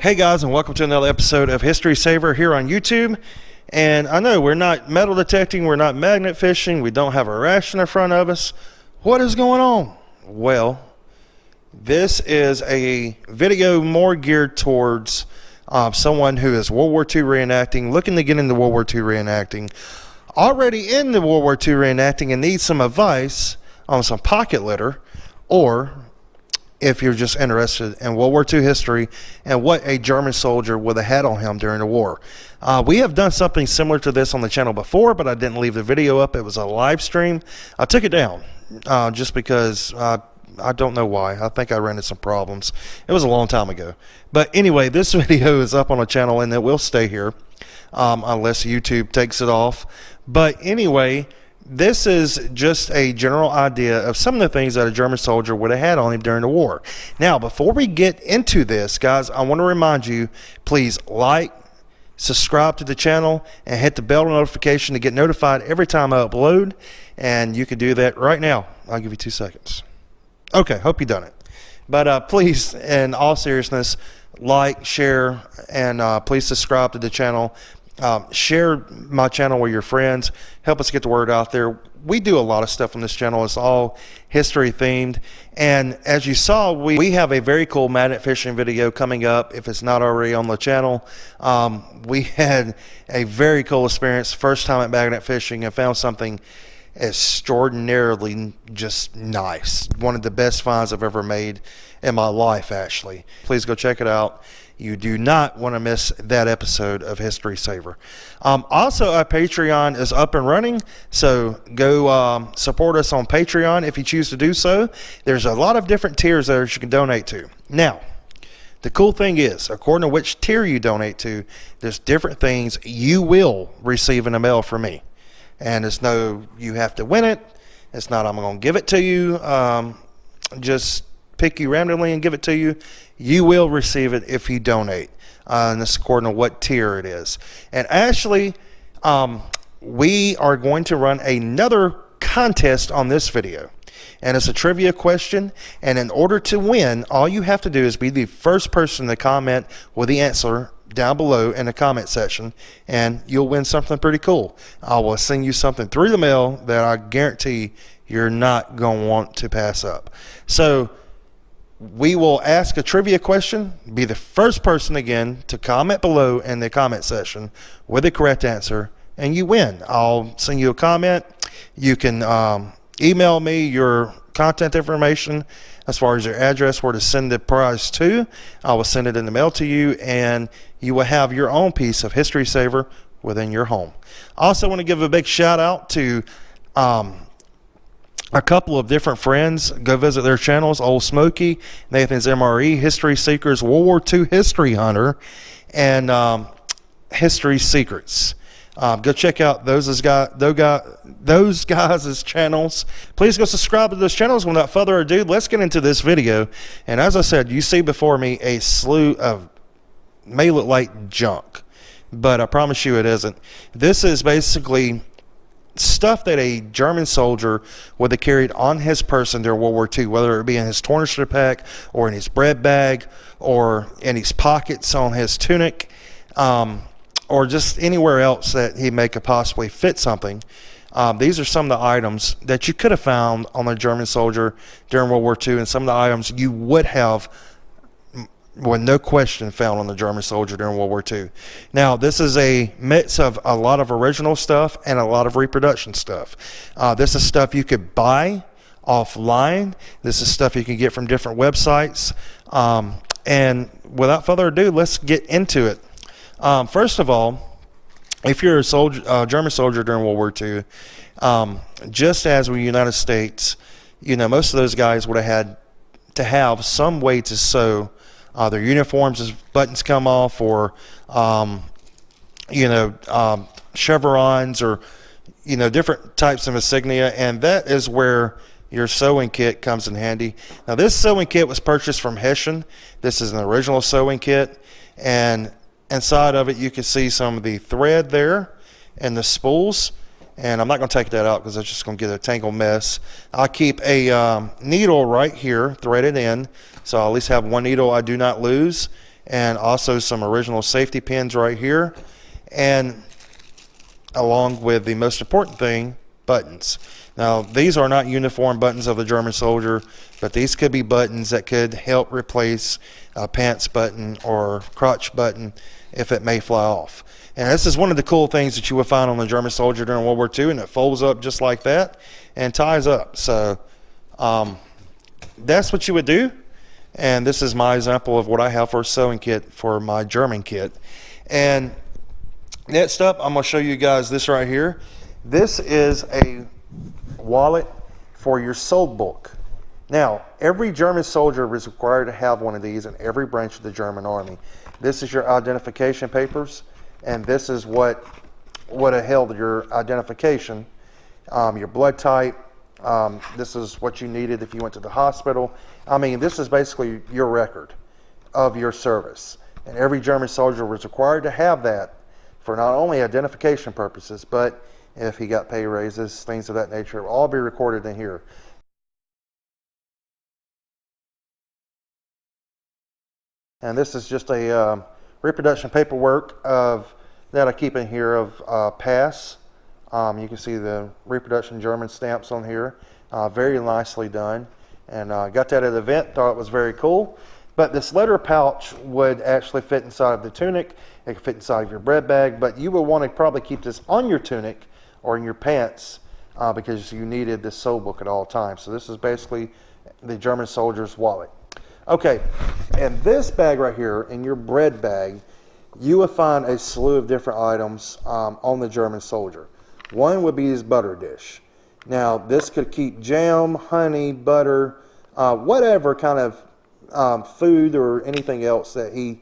Hey guys, and welcome to another episode of History Saver here on YouTube. And I know we're not metal detecting, we're not magnet fishing, we don't have a ration in front of us. What is going on? Well, this is a video more geared towards someone who is World War II reenacting, looking to get into World War II reenacting, already in the World War II reenacting and needs some advice on some pocket litter, or if you're just interested in World War II history and what a German soldier would have had on him during the war. We have done something similar to this on the channel before, but I didn't leave the video up. It was a live stream. I took it down just because I don't know why. I think I ran into some problems. It was a long time ago. But anyway, this video is up on the channel and it will stay here unless YouTube takes it off. But anyway, this is just a general idea of some of the things that a German soldier would have had on him during the war. Now, before we get into this, guys, I want to remind you, please like, subscribe to the channel, and hit the bell notification to get notified every time I upload. And you can do that right now. I'll give you 2 seconds. Okay, hope you've done it. But please, in all seriousness, like, share, and please subscribe to the channel. Share my channel with your friends. Help us get the word out there. We do a lot of stuff on this channel. It's all history themed. And as you saw, we have a very cool magnet fishing video coming up if it's not already on the channel. We had a very cool experience first time at magnet fishing and found something extraordinarily just nice. One of the best finds I've ever made in my life, actually. Please go check it out. You do not want to miss that episode of History Saver. Also, our Patreon is up and running, so go support us on Patreon if you choose to do so. There's a lot of different tiers there that you can donate to. Now, the cool thing is, according to which tier you donate to, there's different things you will receive in the mail from me. And it's no, you have to win it. It's not, I'm going to give it to you. Just pick you randomly and give it to you. You will receive it if you donate. And this is according to what tier it is. And actually, we are going to run another contest on this video. And it's a trivia question. And in order to win, all you have to do is be the first person to comment with the answer down below in the comment section, and you'll win something pretty cool. I will send you something through the mail that I guarantee you're not going to want to pass up. So we will ask a trivia question, be the first person again to comment below in the comment section with the correct answer, and you win. I'll send you a comment. You can email me your contact information as far as your address where to send the prize to. I will send it in the mail to you, and you will have your own piece of History Saver within your home. I also want to give a big shout out to a couple of different friends. Go visit their channels: Old Smokey, Nathan's MRE, History Seekers, World War II History Hunter, and History Secrets. Go check out those guys' channels. Please go subscribe to those channels. Without further ado, let's get into this video. And as I said, you see before me a slew of may look like junk, but I promise you it isn't. This is basically stuff that a German soldier would have carried on his person during World War II, whether it be in his tourniquet pack or in his bread bag or in his pockets on his tunic, or just anywhere else that he may could possibly fit something. These are some of the items that you could have found on a German soldier during World War II, and some of the items you would have, with no question, found on the German soldier during World War II. Now, this is a mix of a lot of original stuff and a lot of reproduction stuff. This is stuff you could buy offline. This is stuff you can get from different websites. And without further ado, let's get into it. First of all, if you're a soldier, German soldier during World War II, just as with the United States, you know, most of those guys would have had to have some way to sew their uniforms as buttons come off, or chevrons, or different types of insignia, and that is where your sewing kit comes in handy. Now, this sewing kit was purchased from Hessian. This is an original sewing kit, and inside of it you can see some of the thread there and the spools, and I'm not going to take that out because it's just going to get a tangled mess. I'll keep a needle right here threaded in, so I'll at least have one needle I do not lose, and also some original safety pins right here, and along with the most important thing, buttons. Now, these are not uniform buttons of the German soldier, but these could be buttons that could help replace a pants button or crotch button if it may fly off. And this is one of the cool things that you will find on the German soldier during World War II, and it folds up just like that and ties up. So that's what you would do. And this is my example of what I have for a sewing kit for my German kit. And next up, I'm going to show you guys this right here. This is a wallet for your sold book. Now, every German soldier is required to have one of these in every branch of the German army. This is your identification papers, and this is what would have held your identification, your blood type. This is what you needed if you went to the hospital. I mean, this is basically your record of your service. And every German soldier was required to have that for not only identification purposes, but if he got pay raises, things of that nature, will all be recorded in here. And this is just a reproduction paperwork that I keep in here of pass. You can see the reproduction German stamps on here. Very nicely done. And got that at an event, thought it was very cool. But this letter pouch would actually fit inside of the tunic. It could fit inside of your bread bag, but you would want to probably keep this on your tunic or in your pants because you needed this soul book at all times. So this is basically the German soldier's wallet. Okay, and this bag right here, in your bread bag, you will find a slew of different items on the German soldier. One would be his butter dish. Now, this could keep jam, honey, butter, whatever kind of food or anything else that he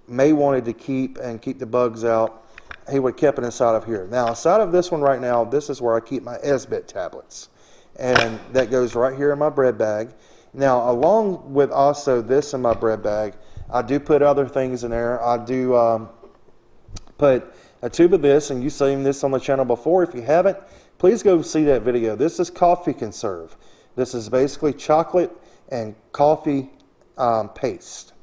may wanted to keep and keep the bugs out. He would keep it inside of here. Now, inside of this one right now, this is where I keep my SBIT tablets. And that goes right here in my bread bag. Now, along with also this in my bread bag, I do put other things in there. I do put a tube of this, and you've seen this on the channel before. If you haven't, please go see that video. This is coffee conserve. This is basically chocolate and coffee paste.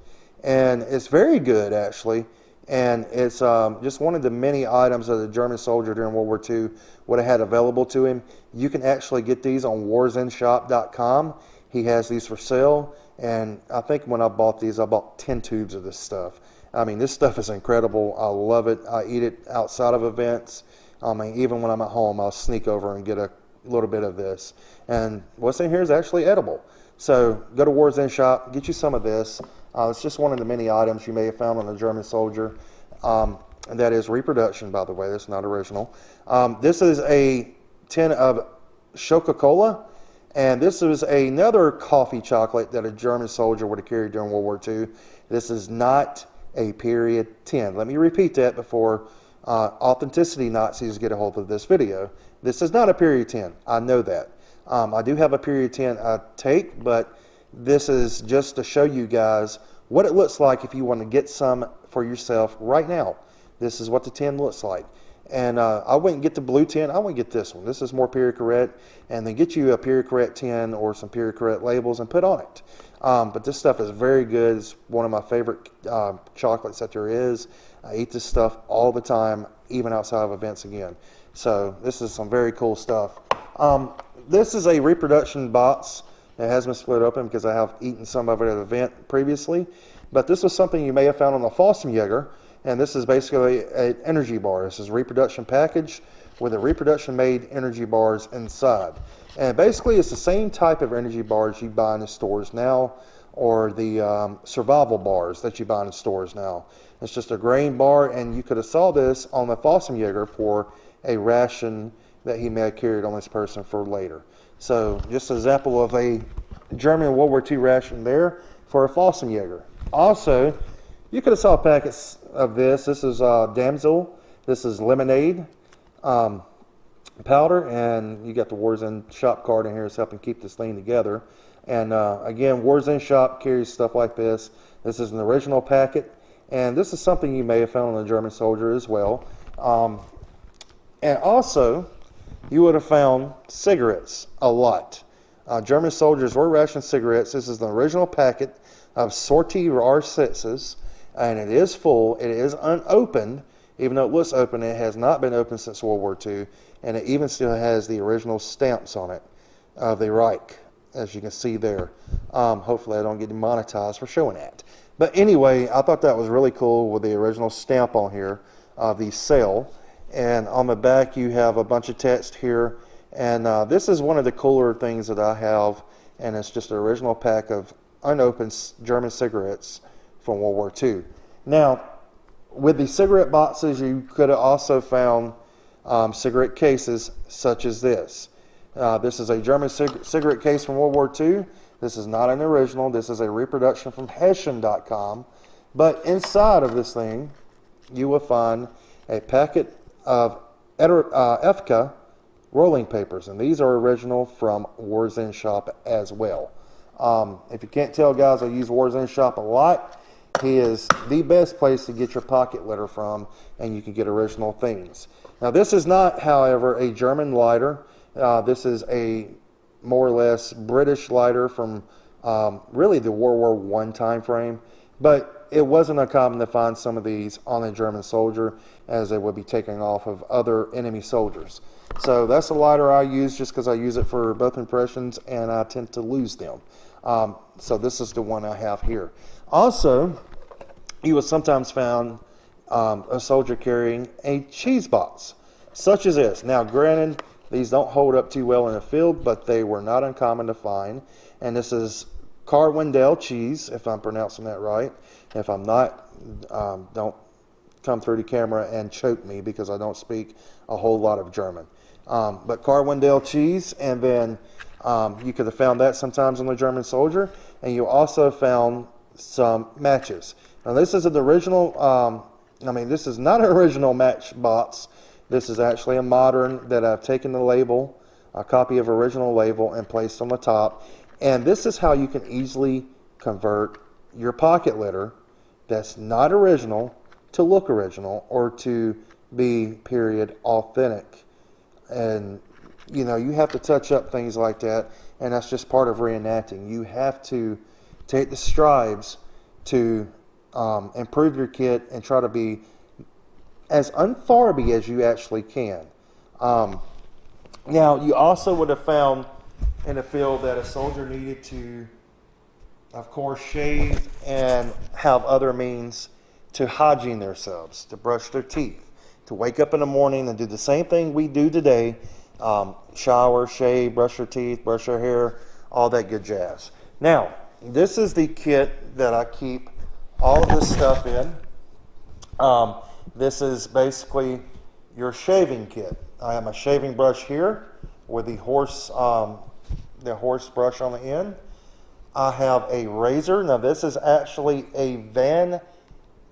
And it's very good, actually. And it's just one of the many items that the German soldier during World War II would have had available to him. You can actually get these on warzenshop.com. He has these for sale, and I think when I bought these, I bought 10 tubes of this stuff. I mean, this stuff is incredible. I love it. I eat it outside of events. I mean, even when I'm at home, I'll sneak over and get a little bit of this. And what's in here is actually edible. So go to Warzen Shop, get you some of this. It's just one of the many items you may have found on the German soldier. And that is reproduction, by the way. That's not original. This is a tin of Coca-Cola. And this is another coffee chocolate that a German soldier would have carried during World War II. This is not a period 10. Let me repeat that before authenticity Nazis get a hold of this video. This is not a period 10. I know that. I do have a period 10 I take, but this is just to show you guys what it looks like if you want to get some for yourself right now. This is what the 10 looks like. And I wouldn't get the blue 10. I wouldn't get this one. This is more period correct. And then get you a period correct 10 or some period correct labels and put on it. But this stuff is very good. It's one of my favorite chocolates that there is. I eat this stuff all the time, even outside of events again. So this is some very cool stuff. This is a reproduction box. It has been split open because I have eaten some of it at an event previously. But this was something you may have found on the Aquachigger. And this is basically an energy bar. This is a reproduction package with a reproduction made energy bars inside. And basically it's the same type of energy bars you buy in the stores now, or the survival bars that you buy in the stores now. It's just a grain bar, and you could have saw this on the Aquachigger for a ration that he may have carried on this person for later. So just an example of a German World War II ration there for a Aquachigger. Also, you could have saw packets of this. This is Damsel. This is lemonade powder, and you got the Warzen Shop card in here. It's helping keep this thing together. And again, Warzen Shop carries stuff like this. This is an original packet, and this is something you may have found on the German soldier as well. And also, you would have found cigarettes a lot. German soldiers were rationed cigarettes. This is the original packet of Sortie R6s. and it is full. It is unopened. Even though it looks open, it has not been opened since World War II, and it even still has the original stamps on it of the Reich, as you can see there. Hopefully I don't get demonetized for showing that. But anyway, I thought that was really cool with the original stamp on here of the sale. And on the back you have a bunch of text here. And this is one of the cooler things that I have, and it's just an original pack of unopened German cigarettes from World War II. Now, with the cigarette boxes, you could have also found cigarette cases such as this. This is a German cigarette case from World War II. This is not an original. This is a reproduction from Hessian.com. But inside of this thing, you will find a packet of Efka rolling papers. And these are original from War's End Shop as well. If you can't tell, guys, I use War's End Shop a lot. He is the best place to get your pocket litter from, and you can get original things. Now, this is not, however, a German lighter. This is a more or less British lighter from really the World War I time frame. But it wasn't uncommon to find some of these on a German soldier, as they would be taking off of other enemy soldiers. So that's the lighter I use just because I use it for both impressions, and I tend to lose them. So this is the one I have here. Also, you will sometimes find a soldier carrying a cheese box, such as this. Now, granted, these don't hold up too well in the field, but they were not uncommon to find. And this is Carwendale cheese, if I'm pronouncing that right. If I'm not, don't come through the camera and choke me, because I don't speak a whole lot of German. But Carwendale cheese, and then you could have found that sometimes on the German soldier. And you also found some matches. Now, this is an original, this is not an original match box. This is actually a modern that I've taken the label, a copy of original label, and placed on the top. And this is how you can easily convert your pocket litter that's not original to look original, or to be, period, authentic. And, you know, you have to touch up things like that, and that's just part of reenacting. You have to take the strides to improve your kit and try to be as unfarby as you actually can. Now, you also would have found in the field that a soldier needed to, of course, shave and have other means to hygiene themselves, to brush their teeth, to wake up in the morning and do the same thing we do today, shower, shave, brush your teeth, brush your hair, all that good jazz. Now, this is the kit that I keep all of this stuff in. This is basically your shaving kit. I have my shaving brush here with the horse brush on the end. I have a razor. Now, this is actually a Van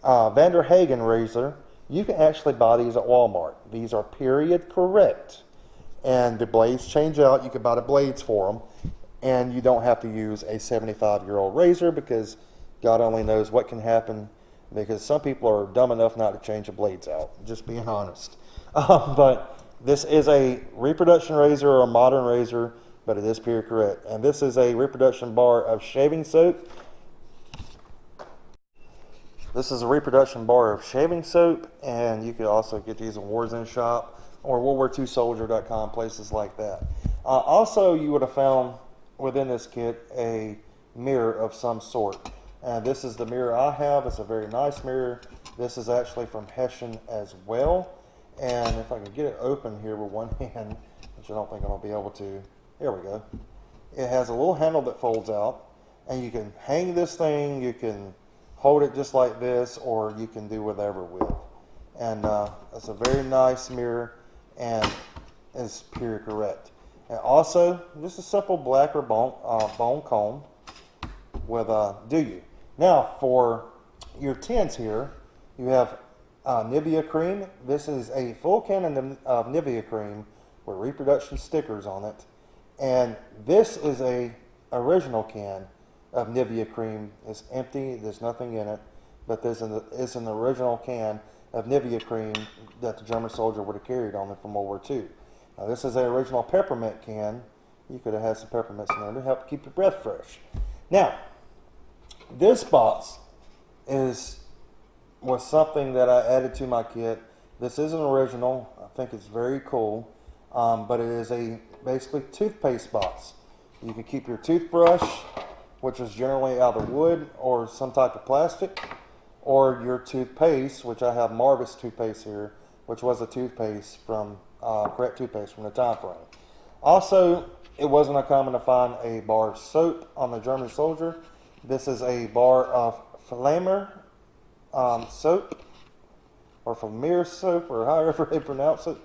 der Hagen razor. You can actually buy these at Walmart. These are period correct, and the blades change out. You can buy the blades for them, and you don't have to use a 75-year-old razor, because God only knows what can happen, because some people are dumb enough not to change the blades out, just being honest. But this is a reproduction razor, or a modern razor, but it is period correct. And this is a reproduction bar of shaving soap. This is a reproduction bar of shaving soap, and you could also get these in War's End Shop or WWII-soldier.com, places like that. Also, you would have found within this kit a mirror of some sort. And this is the mirror I have. It's a very nice mirror. This is actually from Hessian as well. And if I can get it open here with one hand, which I don't think I'm going to be able to. There we go. It has a little handle that folds out, and you can hang this thing, you can hold it just like this, or you can do whatever with. And it's a very nice mirror, and it's period correct. And also, just a simple black or bone comb with do you. Now, for your tins here, you have Nivea cream. This is a full can of Nivea cream with reproduction stickers on it. And this is a original can of Nivea cream. It's empty, there's nothing in it, but there's it's an original can of Nivea cream that the German soldier would have carried on them from World War II. Now, this is an original peppermint can. You could have had some peppermints in there to help keep your breath fresh. Now, this box is was something that I added to my kit. This isn't original. I think it's very cool, but it is a basically toothpaste box. You can keep your toothbrush, which is generally out of wood or some type of plastic, or your toothpaste, which I have Marvis toothpaste here, which was a toothpaste from correct toothpaste from the time frame. Also, it wasn't uncommon to find a bar of soap on the German soldier. This is a bar of Flamer soap, or Flamer soap, or however they pronounce it,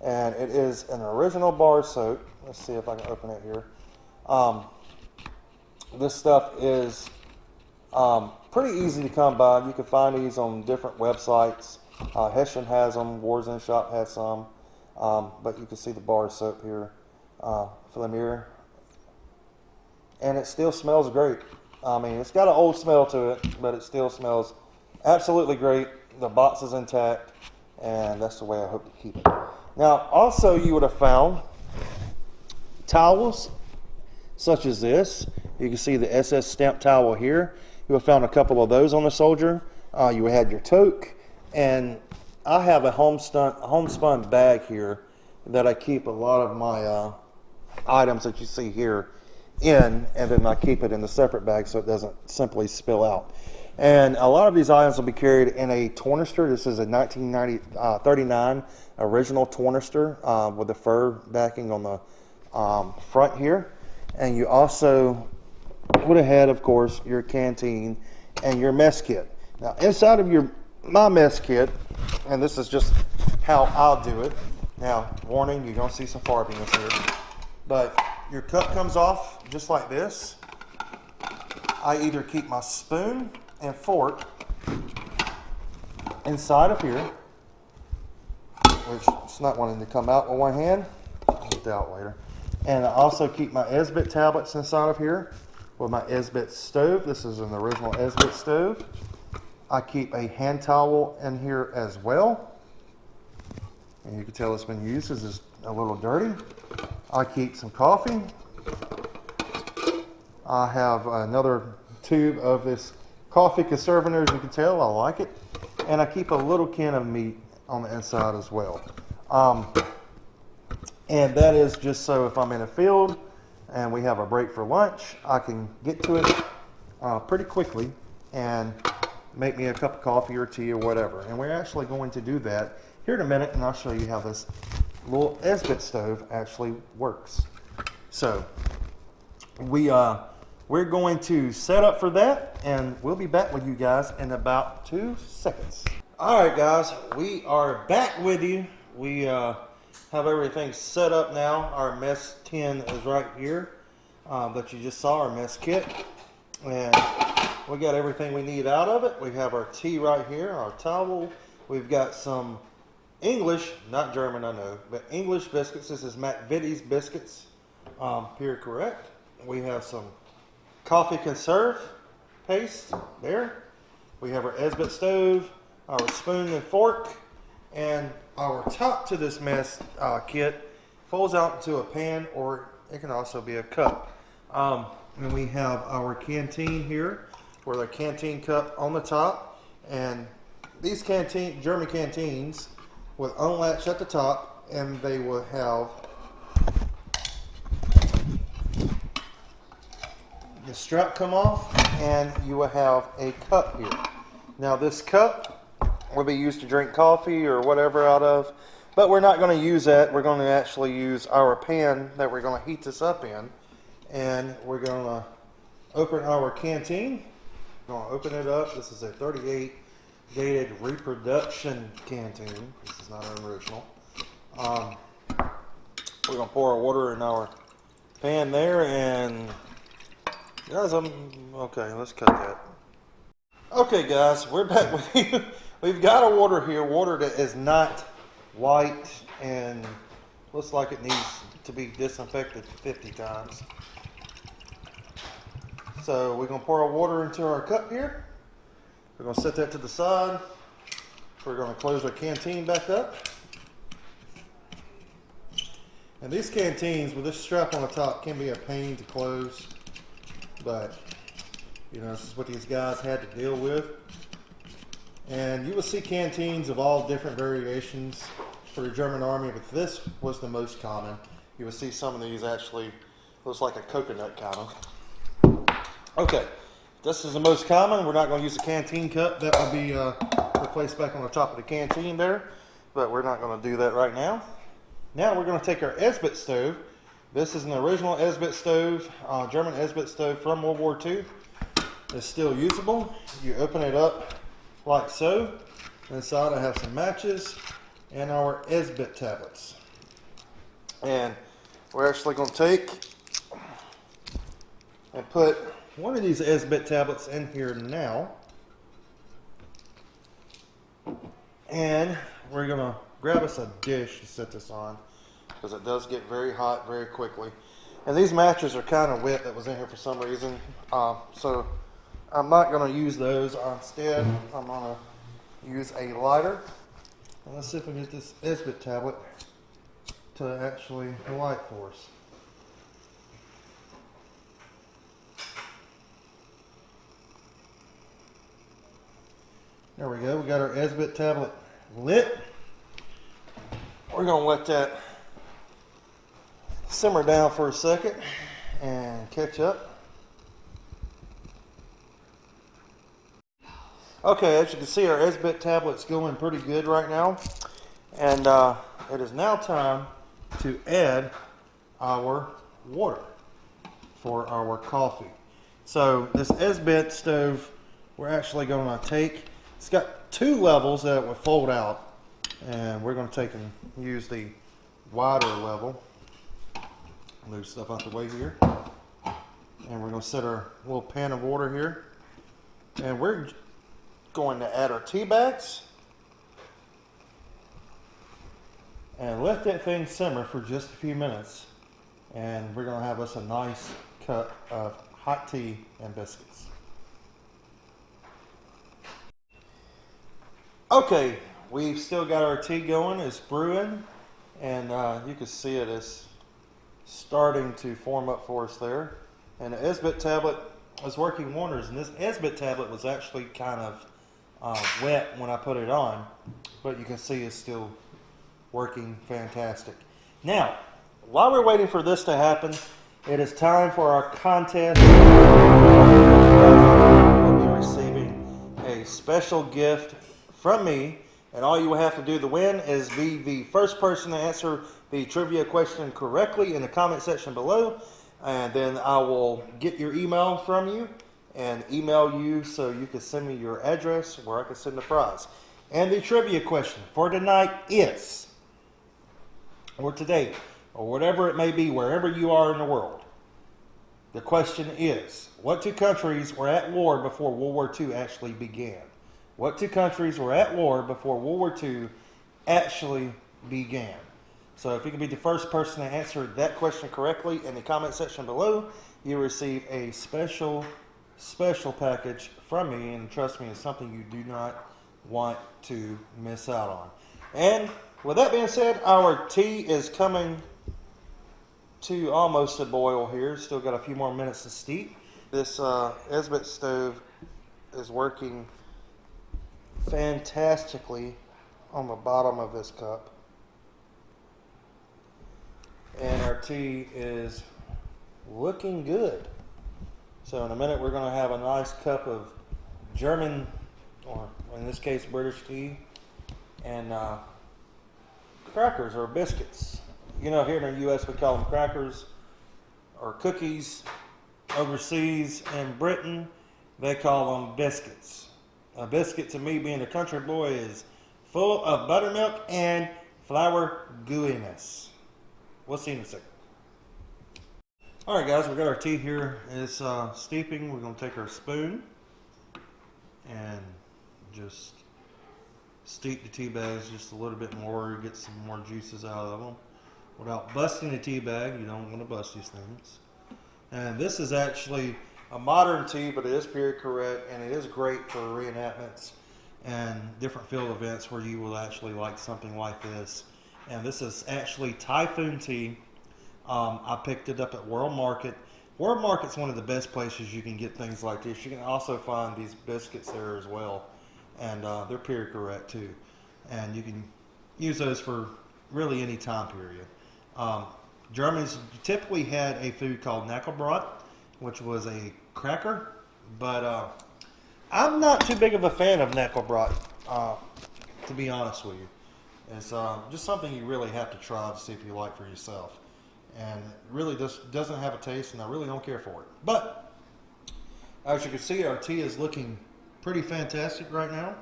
and it is an original bar soap. Let's see if I can open it here. This stuff is pretty easy to come by. You can find these on different websites. Hessian has them, Warzone Shop has some, but you can see the bar soap here, Flamer, and it still smells great. I mean, it's got an old smell to it, but it still smells absolutely great. The box is intact, and that's the way I hope to keep it. Now, also, you would have found towels such as this. You can see the SS stamp towel here. You would have found a couple of those on the soldier. You had your toque, and I have a homespun bag here that I keep a lot of my items that you see here in, and then I keep it in a separate bag so it doesn't simply spill out. And a lot of these items will be carried in a tornister. This is a 1939 original tornister with the fur backing on the front here. And you also would have had, of course, your canteen and your mess kit. Now, inside of my mess kit, and this is just how I'll do it. Now, warning, you're gonna see some farbiness here, but your cup comes off just like this. I either keep my spoon and fork inside of here, which it's not wanting to come out with one hand. I'll get that out later. And I also keep my Esbit tablets inside of here with my Esbit stove. This is an original Esbit stove. I keep a hand towel in here as well. And you can tell it's been used because it's a little dirty. I keep some coffee. I have another tube of this coffee conservator, as you can tell. I like it. And I keep a little can of meat on the inside as well. And that is just so if I'm in a field and we have a break for lunch, I can get to it pretty quickly and make me a cup of coffee or tea or whatever. And we're actually going to do that here in a minute, and I'll show you how this little Esbit stove actually works. So we're going to set up for that, and we'll be back with you guys in about 2 seconds. All right, guys, we are back with you. We have everything set up now. Our mess tin is right here that you just saw, our mess kit. And we got everything we need out of it. We have our tea right here, our towel. We've got some English, not German, I know, but English biscuits. This is McVitie's biscuits, here correct. We have some coffee conserve paste there. We have our Esbit stove, our spoon and fork, and our top to this mess kit folds out into a pan, or it can also be a cup. And we have our canteen here with a canteen cup on the top, and these German canteens with unlatched at the top, and they will have the strap come off, and you will have a cup here. Now this cup will be used to drink coffee or whatever out of, but we're not going to use that. We're going to actually use our pan that we're going to heat this up in, and we're going to open our canteen. We're going to open it up. This is a 38 dated reproduction canteen. This is not an original. We're going to pour our water in our pan there, and guys, okay, let's cut that. Okay, guys, we're back with you. We've got a water here, water that is not white and looks like it needs to be disinfected 50 times. So we're going to pour our water into our cup here. We're going to set that to the side. We're going to close our canteen back up. And these canteens with this strap on the top can be a pain to close, but you know, this is what these guys had to deal with. And you will see canteens of all different variations for the German army, but this was the most common. You will see some of these actually looks like a coconut kind of. Okay, this is the most common. We're not going to use a canteen cup. That will be replaced back on the top of the canteen there, but we're not going to do that right now. Now we're going to take our Esbit stove. This is an original Esbit stove, German Esbit stove from World War II. It's still usable. You open it up like so. Inside I have some matches and our Esbit tablets. And we're actually going to take and put one of these Esbit tablets in here now. And we're going to grab us a dish to set this on, because it does get very hot very quickly. And these matches are kind of wet that was in here for some reason. So I'm not going to use those. Instead, I'm going to use a lighter. And let's see if we can get this Esbit tablet to actually light for us. There we go. We got our Esbit tablet lit. We're going to let that simmer down for a second and catch up. Okay, as you can see, our Esbit tablet's going pretty good right now. And it is now time to add our water for our coffee. So this Esbit stove, we're actually going to take, it's got two levels that will fold out, and we're going to take and use the wider level. Move stuff out the way here, and we're going to set our little pan of water here, and we're going to add our tea bags and let that thing simmer for just a few minutes, and we're going to have us a nice cup of hot tea and biscuits. Okay, we've still got our tea going. It's brewing, and you can see it is starting to form up for us there. And the Esbit tablet was working wonders, and this Esbit tablet was actually kind of wet when I put it on, but you can see it's still working fantastic. Now, while we're waiting for this to happen, it is time for our contest. We'll be receiving a special gift from me, and all you will have to do to win is be the first person to answer the trivia question correctly in the comment section below, and then I will get your email from you and email you so you can send me your address where I can send the prize. And the trivia question for tonight is, or today, or whatever it may be, wherever you are in the world, the question is, what two countries were at war before World War II actually began? What two countries were at war before World War II actually began? So if you can be the first person to answer that question correctly in the comment section below, you receive a special package from me, and trust me, it's something you do not want to miss out on. And with that being said, our tea is coming to almost a boil here. Still got a few more minutes to steep. This Esbit stove is working fantastically on the bottom of this cup, and our tea is looking good. So in a minute we're going to have a nice cup of German, or in this case British tea, and crackers or biscuits. You know, here in the US we call them crackers or cookies. Overseas in Britain they call them biscuits. A biscuit, to me, being a country boy, is full of buttermilk and flour gooiness. We'll see in a second. Alright guys, we got our tea here. It's steeping. We're going to take our spoon and just steep the tea bags just a little bit more, get some more juices out of them without busting the tea bag. You don't want to bust these things. And this is actually a modern tea, but it is period correct, and it is great for reenactments and different field events where you will actually like something like this. And this is actually Typhoon tea. I picked it up at World Market. World Market's one of the best places you can get things like this. You can also find these biscuits there as well. and they're period correct too. And you can use those for really any time period. Germans typically had a food called Knackelbrot, which was a cracker, but I'm not too big of a fan of Knackelbrot, to be honest with you. It's just something you really have to try to see if you like for yourself. And it really just doesn't have a taste, and I really don't care for it. But as you can see, our tea is looking pretty fantastic right now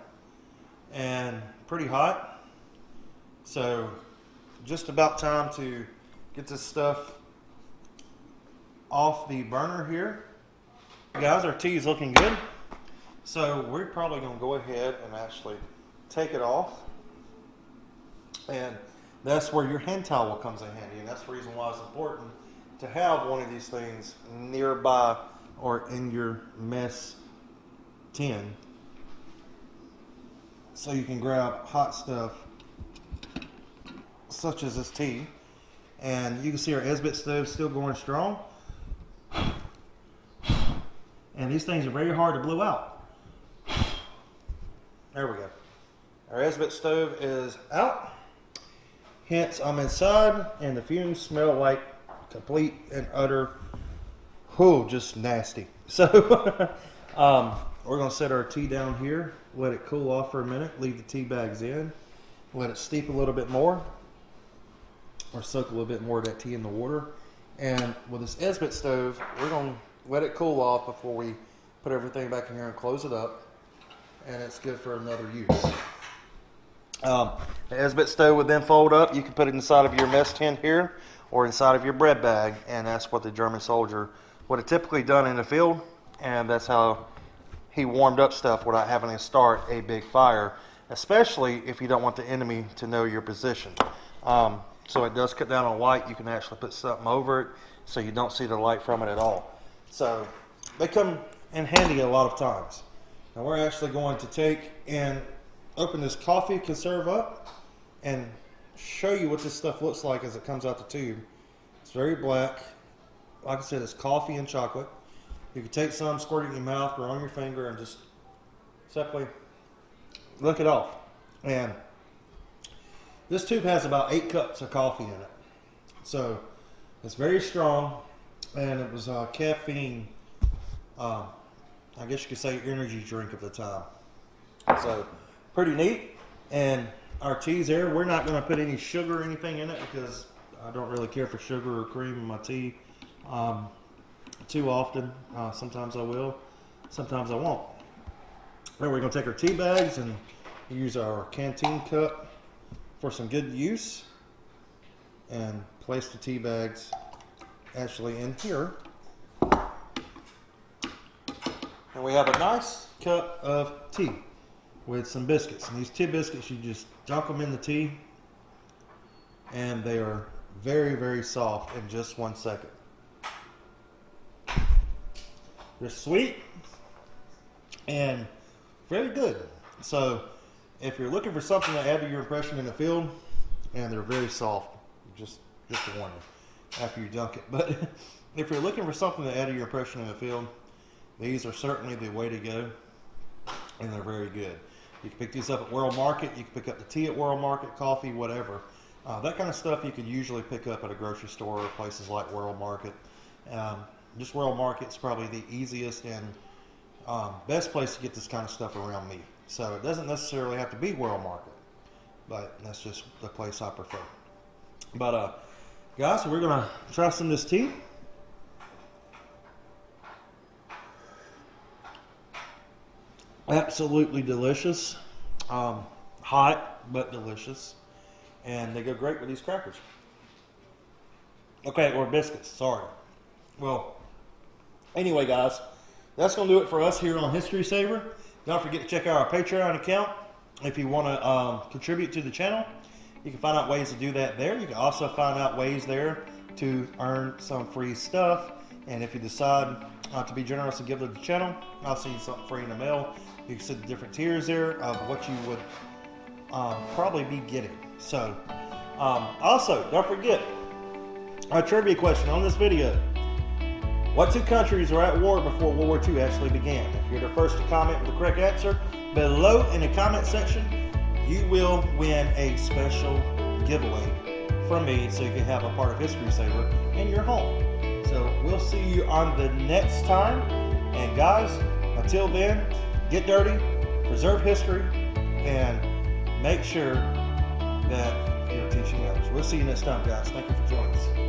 and pretty hot. So just about time to get this stuff off the burner here. Guys, our tea is looking good. So we're probably going to go ahead and actually take it off. And that's where your hand towel comes in handy. And that's the reason why it's important to have one of these things nearby or in your mess tin, so you can grab hot stuff such as this tea. And you can see our Esbit stove still going strong. And these things are very hard to blow out. There we go. Our Esbit stove is out. Hence, I'm inside, and the fumes smell like complete and utter, just nasty. So, we're going to set our tea down here, let it cool off for a minute, leave the tea bags in, let it steep a little bit more, or soak a little bit more of that tea in the water. And with this Esbit stove, we're going to let it cool off before we put everything back in here and close it up. And it's good for another use. The Esbit stove would then fold up. You can put it inside of your mess tin here or inside of your bread bag. And that's what the German soldier would have typically done in the field. And that's how he warmed up stuff without having to start a big fire, especially if you don't want the enemy to know your position. So it does cut down on light. You can actually put something over it so you don't see the light from it at all. So they come in handy a lot of times. Now we're actually going to take and open this coffee conserve up and show you what this stuff looks like as it comes out the tube. It's very black. Like I said, it's coffee and chocolate. You can take some, squirt it in your mouth or on your finger, and just simply lick it off. And this tube has about 8 cups of coffee in it. So it's very strong, and it was caffeine, I guess you could say energy drink of the time. So pretty neat. And our tea's there. We're not going to put any sugar or anything in it because I don't really care for sugar or cream in my tea too often. Sometimes I will, sometimes I won't. Then we're going to take our tea bags and use our canteen cup for some good use and place the tea bags actually in here. And we have a nice cup of tea with some biscuits. And these tea biscuits, you just dunk them in the tea and they are very, very soft in just 1 second. They're sweet and very good. So if you're looking for something to add to your impression in the field, and they're very soft, just a warning after you dunk it. But if you're looking for something to add to your impression in the field, these are certainly the way to go, and they're very good. You can pick these up at World Market. You can pick up the tea at World Market, coffee, whatever. That kind of stuff you could usually pick up at a grocery store or places like World Market. Just World Market's probably the easiest and best place to get this kind of stuff around me. So it doesn't necessarily have to be World Market, but that's just the place I prefer. But guys, we're gonna try some of this tea. Absolutely delicious. Hot but delicious, and they go great with these crackers. Okay, or biscuits. Sorry. Well, anyway, guys, that's gonna do it for us here on History Saver. Don't forget to check out our Patreon account if you want to contribute to the channel. You can find out ways to do that there. You can also find out ways there to earn some free stuff. And if you decide to be generous and give to the channel, I'll send you something free in the mail. You can see the different tiers there of what you would probably be getting. So, also, don't forget our trivia question on this video. What two countries were at war before World War II actually began? If you're the first to comment with the correct answer below in the comment section, you will win a special giveaway from me, so you can have a part of History Saver in your home. So we'll see you on the next time. And guys, until then, get dirty, preserve history, and make sure that you're teaching others. We'll see you next time, guys. Thank you for joining us.